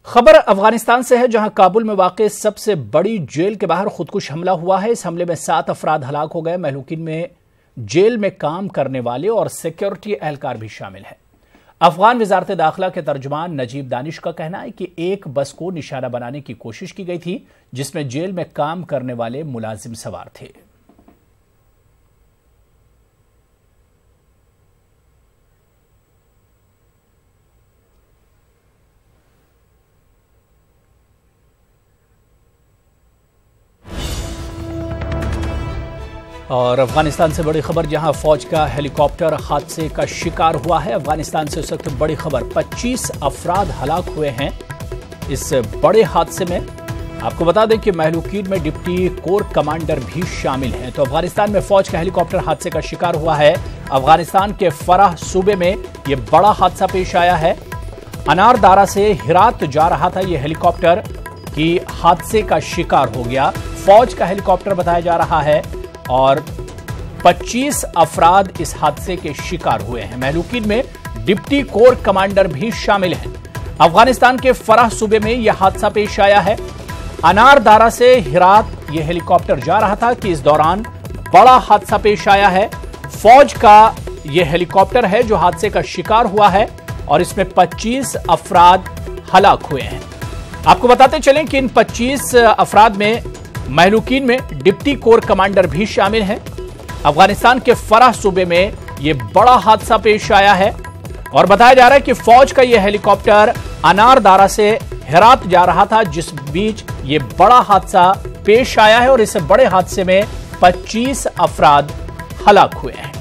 खबर अफगानिस्तान से है, जहां काबुल में वाक़ सबसे बड़ी जेल के बाहर खुदकुश हमला हुआ है। इस हमले में 7 अफराद हलाक हो गए। महलूकीन में जेल में काम करने वाले और सिक्योरिटी एहलकार भी शामिल है। अफगान वजारत दाखिला के तर्जुमान नजीब दानिश का कहना है कि एक बस को निशाना बनाने की कोशिश की गई थी, जिसमें जेल में काम करने वाले मुलाजिम सवार थे। और अफगानिस्तान से बड़ी खबर, जहां फौज का हेलीकॉप्टर हादसे का शिकार हुआ है। अफगानिस्तान से उस वक्त बड़ी खबर, 25 अफराद हलाक हुए हैं इस बड़े हादसे में। आपको बता दें कि महलूकीन में डिप्टी कोर कमांडर भी शामिल हैं। तो अफगानिस्तान में फौज का हेलीकॉप्टर हादसे का शिकार हुआ है। अफगानिस्तान के फराह सूबे में यह बड़ा हादसा पेश आया है। अनारदारा से हिरात जा रहा था यह हेलीकॉप्टर कि हादसे का शिकार हो गया। फौज का हेलीकॉप्टर बताया जा रहा है और 25 अफराद इस हादसे के शिकार हुए हैं। महलूकीन में डिप्टी कोर कमांडर भी शामिल हैं। अफगानिस्तान के फराह सूबे में यह हादसा पेश आया है। अनारदारा से हिरात यह हेलीकॉप्टर जा रहा था कि इस दौरान बड़ा हादसा पेश आया है। फौज का यह हेलीकॉप्टर है जो हादसे का शिकार हुआ है और इसमें 25 अफराद हलाक हुए हैं। आपको बताते चलें कि इन 25 अफराद में महलूकीन में डिप्टी कोर कमांडर भी शामिल हैं। अफगानिस्तान के फराह सूबे में यह बड़ा हादसा पेश आया है और बताया जा रहा है कि फौज का यह हेलीकॉप्टर अनारदारा से हेरात जा रहा था, जिस बीच यह बड़ा हादसा पेश आया है और इस बड़े हादसे में 25 अफराद हलाक हुए हैं।